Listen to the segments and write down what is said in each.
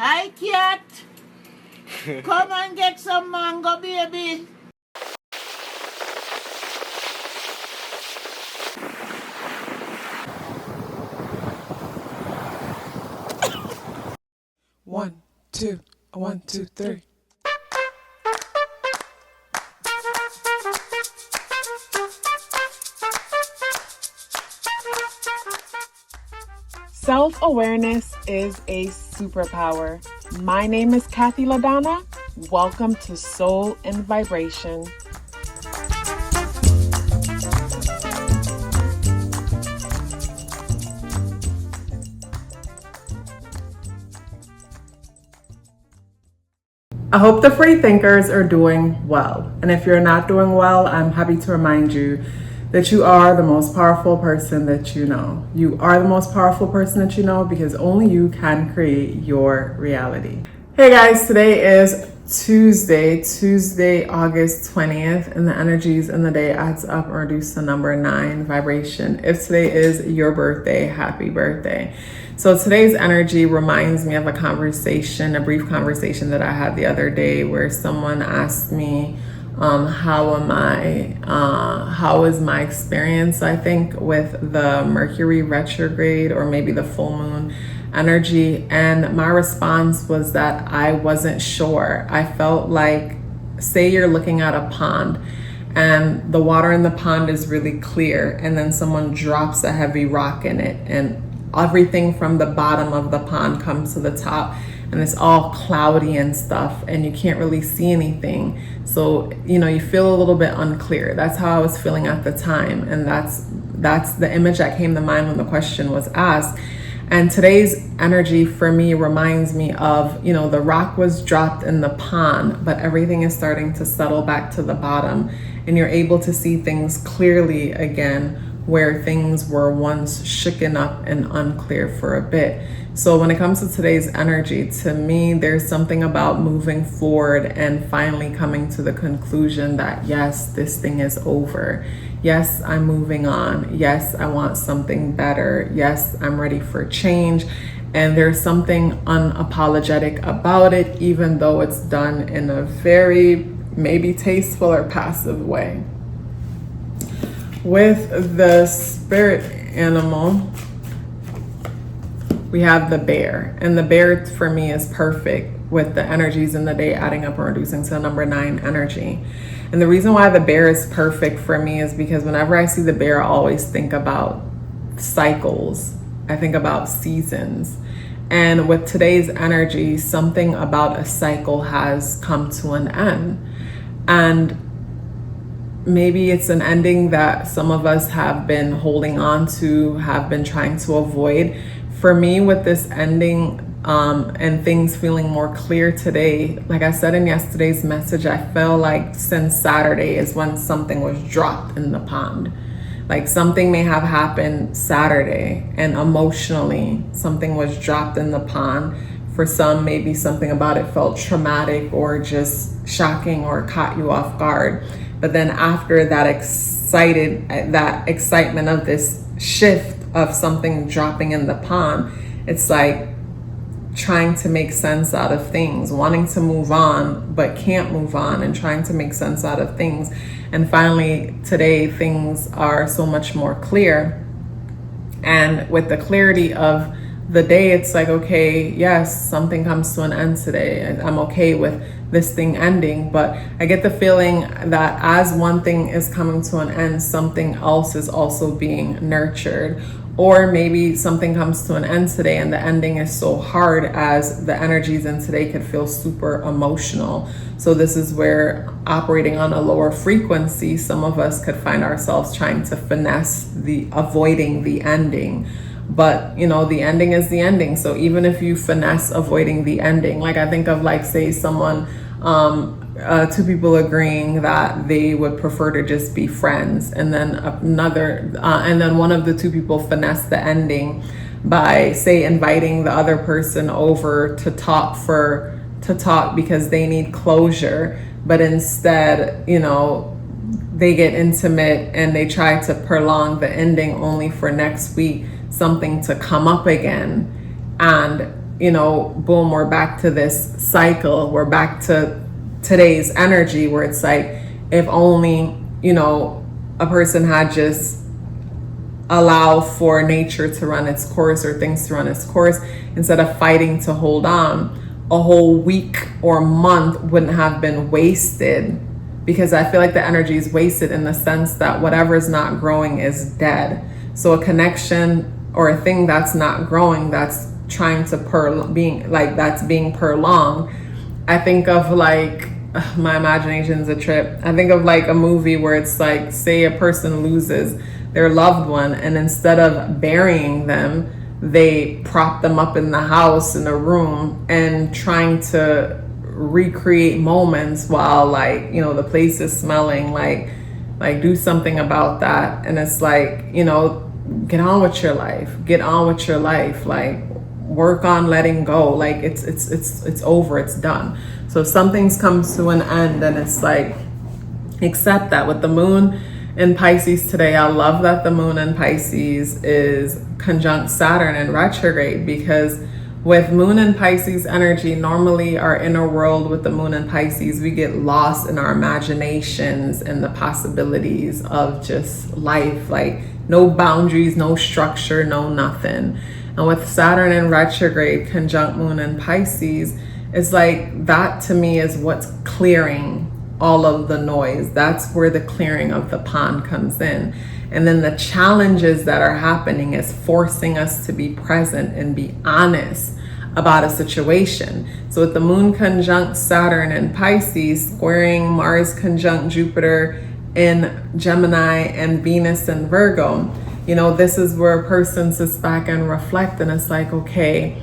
Hi, cat. Come and get some mango, baby. One, two, 1, 2, 3. Self-awareness is a superpower. My name is KathyLaDonna. Welcome to Soul and Vibration. I hope the free thinkers are doing well. And if you're not doing well, I'm happy to remind you that you are the most powerful person that you know. You are the most powerful person that you know because only you can create your reality. Hey guys, today is Tuesday, August 20th, and the energies in the day adds up or reduce to number 9 vibration. If today is your birthday, happy birthday. So today's energy reminds me of a conversation, a brief conversation that I had the other day where someone asked me, how is my experience, I think, with the Mercury retrograde or maybe the full moon energy. And my response was that I wasn't sure. I felt like, say you're looking at a pond and the water in the pond is really clear, and then someone drops a heavy rock in it and everything from the bottom of the pond comes to the top and it's all cloudy and stuff and you can't really see anything. So, you feel a little bit unclear. That's how I was feeling at the time. And that's the image that came to mind when the question was asked. And today's energy for me reminds me of, the rock was dropped in the pond, but everything is starting to settle back to the bottom and you're able to see things clearly again, where things were once shooken up and unclear for a bit. So when it comes to today's energy, to me, there's something about moving forward and finally coming to the conclusion that yes, this thing is over. Yes, I'm moving on. Yes, I want something better. Yes, I'm ready for change. And there's something unapologetic about it, even though it's done in a very maybe tasteful or passive way. With the spirit animal, we have the bear. And the bear for me is perfect with the energies in the day adding up and reducing to number 9 energy. And the reason why the bear is perfect for me is because whenever I see the bear, I always think about cycles. I think about seasons. And with today's energy, something about a cycle has come to an end. And maybe it's an ending that some of us have been holding on to, have been trying to avoid. For me, with this ending and things feeling more clear today, like I said in yesterday's message, I feel like since Saturday is when something was dropped in the pond. Like something may have happened Saturday and emotionally something was dropped in the pond. For some, maybe something about it felt traumatic or just shocking or caught you off guard. But then after that excitement of this shift of something dropping in the pond, it's like trying to make sense out of things, wanting to move on, but can't move on, and trying to make sense out of things. And finally, today, things are so much more clear. And with the clarity of the day, it's like, okay, yes, something comes to an end today. I'm okay with this thing ending, but I get the feeling that as one thing is coming to an end, something else is also being nurtured. Or maybe something comes to an end today and the ending is so hard as the energies in today could feel super emotional. So this is where, operating on a lower frequency, some of us could find ourselves trying to finesse avoiding the ending. But the ending is the ending. So even if you finesse avoiding the ending, like I think of say someone, two people agreeing that they would prefer to just be friends, and then and then one of the two people finesse the ending by say inviting the other person over to talk because they need closure, but instead, they get intimate and they try to prolong the ending only for next week something to come up again. And boom, we're back to this cycle. We're back to today's energy where it's like, if only, a person had just allow for nature to run its course or things to run its course instead of fighting to hold on, a whole week or month wouldn't have been wasted, because I feel like the energy is wasted in the sense that whatever is not growing is dead. So a connection or a thing that's not growing, that's trying to being prolonged. I think of like, my imagination's a trip. I think of like a movie where it's like, say a person loses their loved one, and instead of burying them, they prop them up in the house, in a room, and trying to recreate moments while the place is smelling, like do something about that. And it's like, get on with your life, like work on letting go, like it's over, it's done. So if something's comes to an end, and it's like, accept that. With the moon in Pisces today, I love that the moon in Pisces is conjunct Saturn in retrograde, because with moon in Pisces energy, normally our inner world with the moon in Pisces, we get lost in our imaginations and the possibilities of just life, like no boundaries, no structure, no nothing. And with Saturn in retrograde conjunct moon in Pisces, it's like that to me is what's clearing all of the noise. That's where the clearing of the pond comes in. And then the challenges that are happening is forcing us to be present and be honest about a situation. So with the moon conjunct Saturn in Pisces, squaring Mars conjunct Jupiter in Gemini and Venus in Virgo, this is where a person sits back and reflect, and it's like, okay,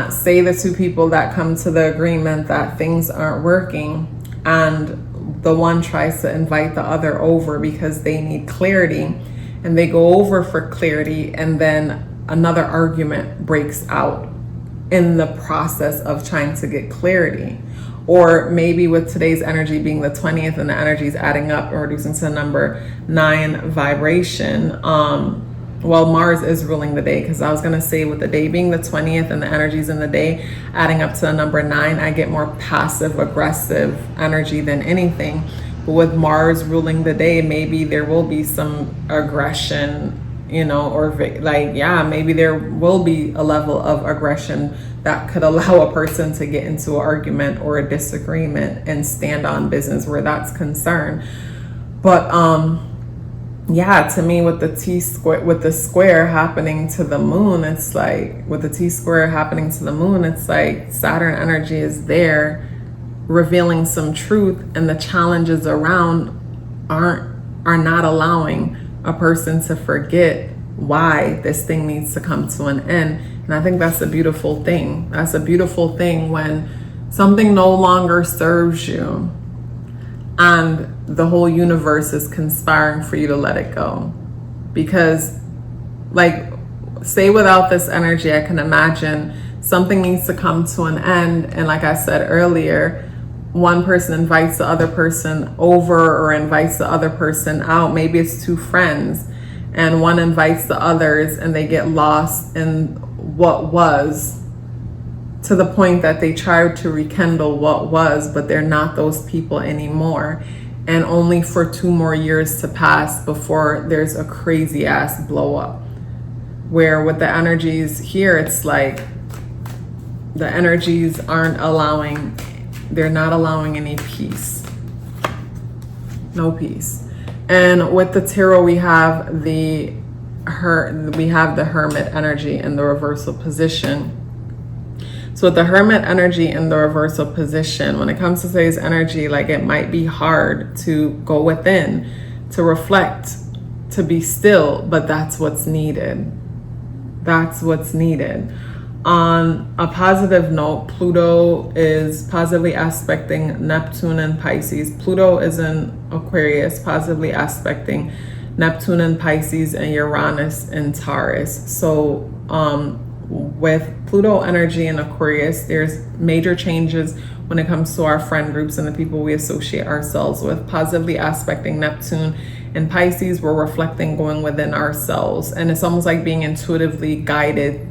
say the two people that come to the agreement that things aren't working, and the one tries to invite the other over because they need clarity, and they go over for clarity, and then another argument breaks out in the process of trying to get clarity. Or maybe with today's energy being the 20th and the energy is adding up or reducing to the number 9 vibration, Mars is ruling the day, because I was going to say with the day being the 20th and the energies in the day adding up to the number 9, I get more passive aggressive energy than anything. But with Mars ruling the day, maybe there will be some aggression, or maybe there will be a level of aggression that could allow a person to get into an argument or a disagreement and stand on business where that's concerned. But to me, with the square happening to the moon, it's like, with the T-square happening to the moon, it's like Saturn energy is there revealing some truth, and the challenges around are not allowing a person to forget why this thing needs to come to an end. And I think that's a beautiful thing. That's a beautiful thing when something no longer serves you and the whole universe is conspiring for you to let it go. Because, say without this energy, I can imagine something needs to come to an end, and like I said earlier, one person invites the other person over or invites the other person out. Maybe it's two friends, and one invites the others, and they get lost in what was, to the point that they try to rekindle what was, but they're not those people anymore. And only for 2 more years to pass before there's a crazy ass blow up. Where with the energies here, it's like the energies they're not allowing any peace. No peace. And with the tarot, we have the Hermit energy in the reversal position. So with the Hermit energy in the reversal position, when it comes to today's energy, it might be hard to go within, to reflect, to be still, but that's what's needed. That's what's needed. On a positive note, Pluto is positively aspecting Neptune and Pisces. Pluto is in Aquarius, positively aspecting Neptune and Pisces, and Uranus in Taurus. So with Pluto energy in Aquarius, there's major changes when it comes to our friend groups and the people we associate ourselves with. Positively aspecting Neptune in Pisces, we're reflecting, going within ourselves, and it's almost like being intuitively guided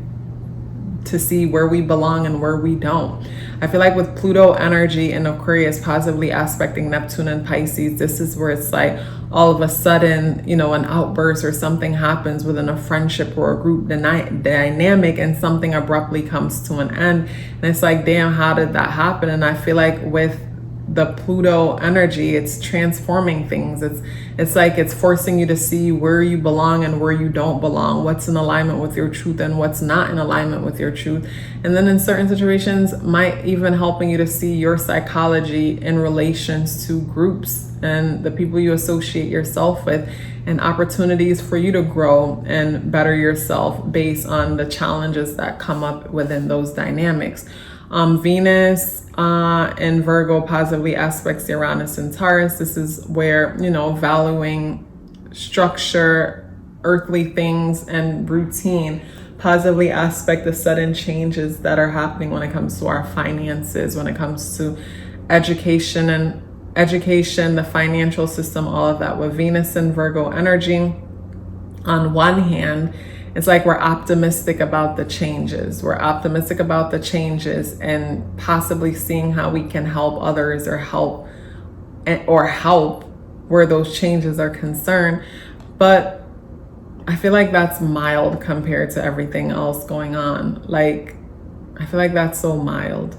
to see where we belong and where we don't. I feel like with Pluto energy in Aquarius positively aspecting Neptune and Pisces, this is where it's like all of a sudden, you know, an outburst or something happens within a friendship or a group dynamic, and something abruptly comes to an end. And it's like, damn, how did that happen? And I feel like with the Pluto energy, it's transforming things. It's like it's forcing you to see where you belong and where you don't belong, what's in alignment with your truth and what's not in alignment with your truth. And then in certain situations might even helping you to see your psychology in relations to groups and the people you associate yourself with, and opportunities for you to grow and better yourself based on the challenges that come up within those dynamics. Venus in Virgo positively aspects Uranus and Taurus. This is where, you know, valuing structure, earthly things, and routine positively aspect the sudden changes that are happening when it comes to our finances, when it comes to education, the financial system, all of that. With Venus and Virgo energy, on one hand, it's like we're optimistic about the changes. We're optimistic about the changes and possibly seeing how we can help others or help where those changes are concerned. But I feel like that's mild compared to everything else going on. Like, I feel like that's so mild.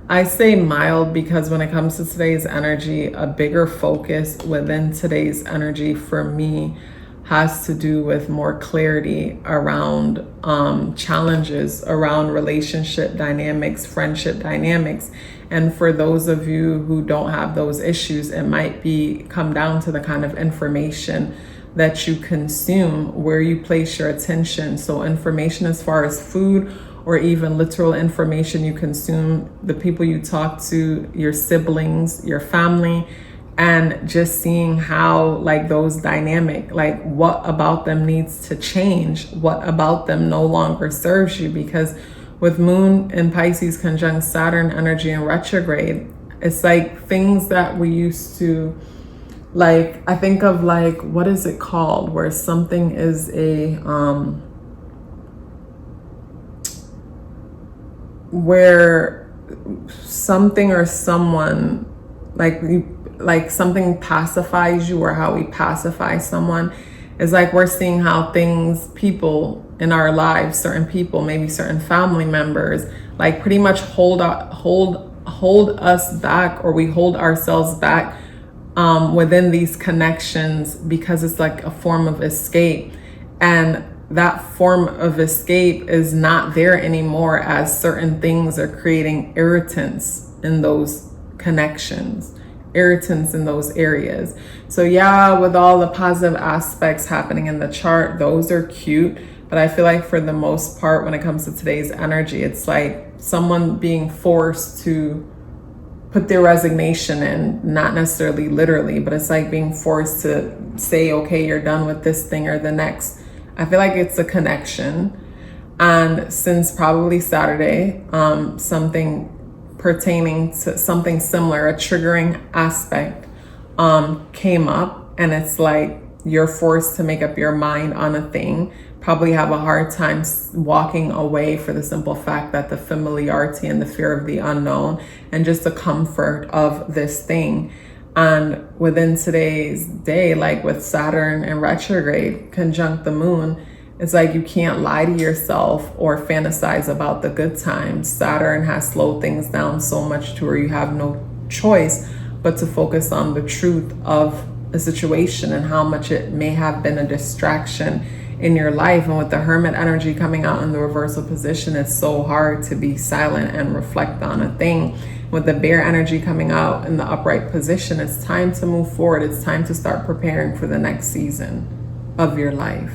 I say mild because when it comes to today's energy, a bigger focus within today's energy for me has to do with more clarity around challenges, around relationship dynamics, friendship dynamics. And for those of you who don't have those issues, it might come down to the kind of information that you consume, where you place your attention. So information as far as food, or even literal information you consume, the people you talk to, your siblings, your family, and just seeing how like those dynamic, like what about them needs to change, what about them no longer serves you. Because with Moon in Pisces conjunct Saturn energy in retrograde, it's like things that we used to, like, I think of like, what is it called, where something is a where something or someone, like something pacifies you, or how we pacify someone, is like we're seeing how things, people in our lives, certain people, maybe certain family members, like pretty much hold us back, or we hold ourselves back within these connections, because it's like a form of escape. And that form of escape is not there anymore, as certain things are creating irritants in those connections, irritants in those areas. So yeah, with all the positive aspects happening in the chart, those are cute. But I feel like for the most part, when it comes to today's energy, it's like someone being forced to put their resignation in, not necessarily literally, but it's like being forced to say, okay, you're done with this thing or the next. I feel like it's a connection. And since probably Saturday, something pertaining to something similar, a triggering aspect came up, and it's like you're forced to make up your mind on a thing, probably have a hard time walking away for the simple fact that the familiarity and the fear of the unknown and just the comfort of this thing. And within today's day, like with Saturn in retrograde conjunct the Moon, it's like you can't lie to yourself or fantasize about the good times. Saturn has slowed things down so much to where you have no choice but to focus on the truth of a situation and how much it may have been a distraction in your life. And with the Hermit energy coming out in the reversal position, it's so hard to be silent and reflect on a thing. With the Bear energy coming out in the upright position, it's time to move forward. It's time to start preparing for the next season of your life.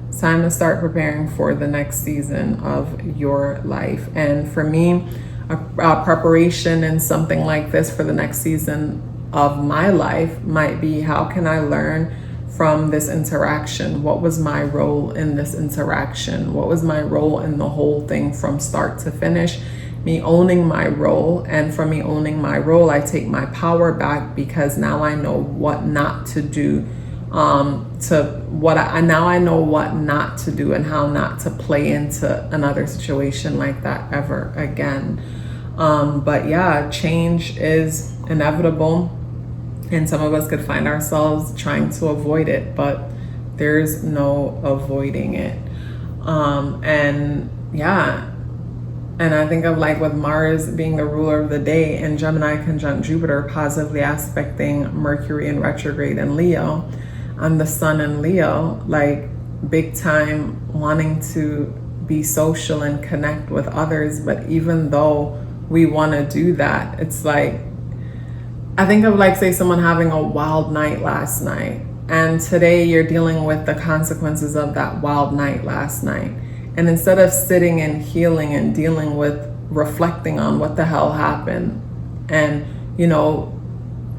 It's time to start preparing for the next season of your life. And for me, a preparation in something like this for the next season of my life might be, how can I learn from this interaction? What was my role in this interaction? What was my role in the whole thing from start to finish? Me owning my role, and from me owning my role, I take my power back, because now I know what not to do to what now I know what not to do and how not to play into another situation like that ever again. But yeah, change is inevitable, and some of us could find ourselves trying to avoid it, but there's no avoiding it. And I think of like with Mars being the ruler of the day and Gemini conjunct Jupiter, positively aspecting Mercury in retrograde in Leo, and the sun in Leo, like big time wanting to be social and connect with others. But even though we want to do that, it's like, I think of like, say someone having a wild night last night, and today you're dealing with the consequences of that wild night last night. And instead of sitting and healing and dealing with reflecting on what the hell happened and, you know,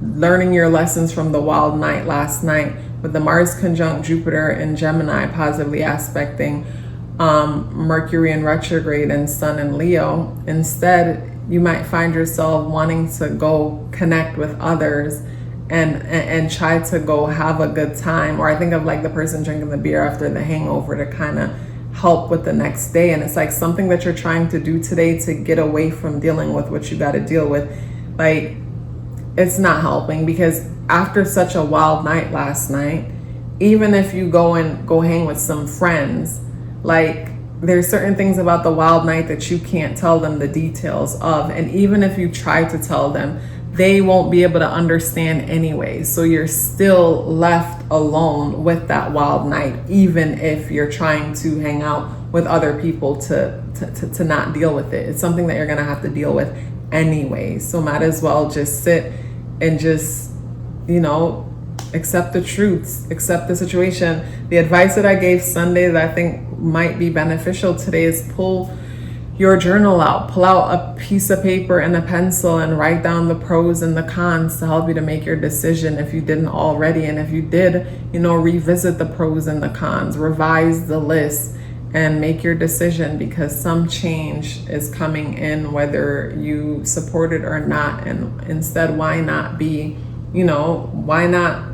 learning your lessons from the wild night last night, with the Mars conjunct Jupiter in Gemini, positively aspecting Mercury in retrograde and Sun in Leo, instead you might find yourself wanting to go connect with others and try to go have a good time. Or I think of like the person drinking the beer after the hangover to kind of help with the next day. And it's like something that you're trying to do today to get away from dealing with what you got to deal with. Like, it's not helping, because after such a wild night last night, even if you go hang with some friends, like there's certain things about the wild night that you can't tell them the details of. And even if you try to tell them, they won't be able to understand anyway. So you're still left alone with that wild night, even if you're trying to hang out with other people to not deal with it. It's something that you're gonna have to deal with anyway. So might as well just sit and just, you know, accept the truths, accept the situation. The advice that I gave Sunday that I think might be beneficial today is pull your journal out, pull out a piece of paper and a pencil and write down the pros and the cons to help you to make your decision if you didn't already. And if you did, you know, revisit the pros and the cons, revise the list and make your decision, because some change is coming in whether you support it or not. And instead, why not be, you know, why not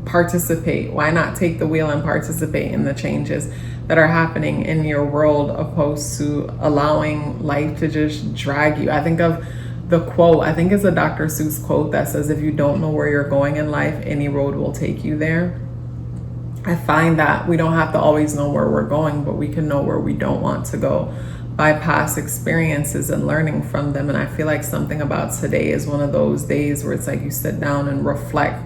participate? Why not take the wheel and participate in the changes that are happening in your world, opposed to allowing life to just drag you? I think of the quote, I think it's a Dr. Seuss quote that says, if you don't know where you're going in life, any road will take you there. I find that we don't have to always know where we're going, but we can know where we don't want to go by past experiences and learning from them. And I feel like something about today is one of those days where it's like you sit down and reflect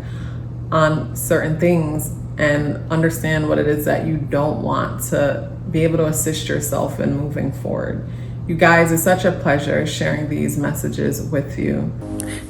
on certain things and understand what it is that you don't want, to be able to assist yourself in moving forward. You guys, it's such a pleasure sharing these messages with you.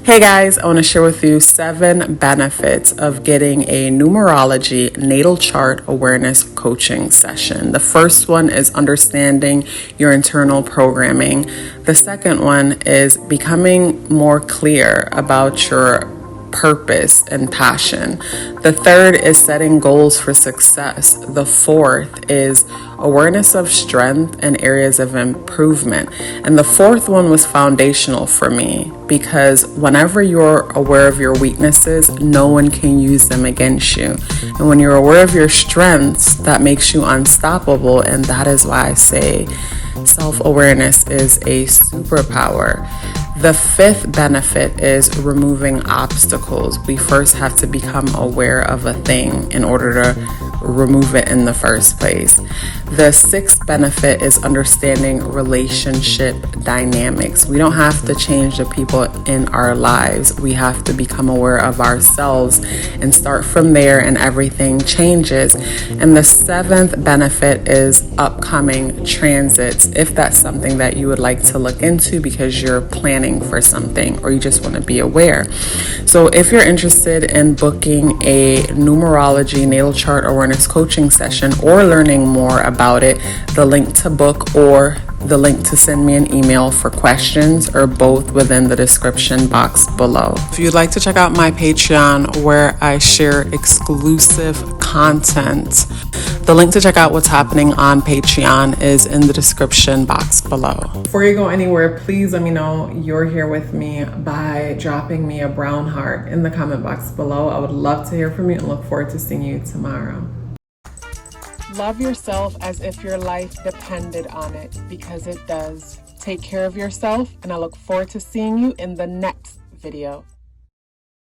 Hey guys, I want to share with you 7 benefits of getting a numerology natal chart awareness coaching session. The first one is understanding your internal programming. The second one is becoming more clear about your purpose and passion. The third is setting goals for success. The fourth is awareness of strength and areas of improvement. And the fourth one was foundational for me, because whenever you're aware of your weaknesses, no one can use them against you. And when you're aware of your strengths, that makes you unstoppable. And that is why I say self-awareness is a superpower. The 5th benefit is removing obstacles. We first have to become aware of a thing in order to remove it in the first place. The 6th benefit is understanding relationship dynamics. We don't have to change the people in our lives. We have to become aware of ourselves and start from there, and everything changes. And the 7th benefit is upcoming transits, if that's something that you would like to look into because you're planning for something or you just want to be aware. So if you're interested in booking a numerology natal chart awareness coaching session or learning more about it, the link to book or the link to send me an email for questions, or both within the description box below. If you'd like to check out my Patreon where I share exclusive content, the link to check out what's happening on Patreon is in the description box below. Before you go anywhere, please let me know you're here with me by dropping me a brown heart in the comment box below. I would love to hear from you and look forward to seeing you tomorrow. Love yourself as if your life depended on it, because it does. Take care of yourself, and I look forward to seeing you in the next video.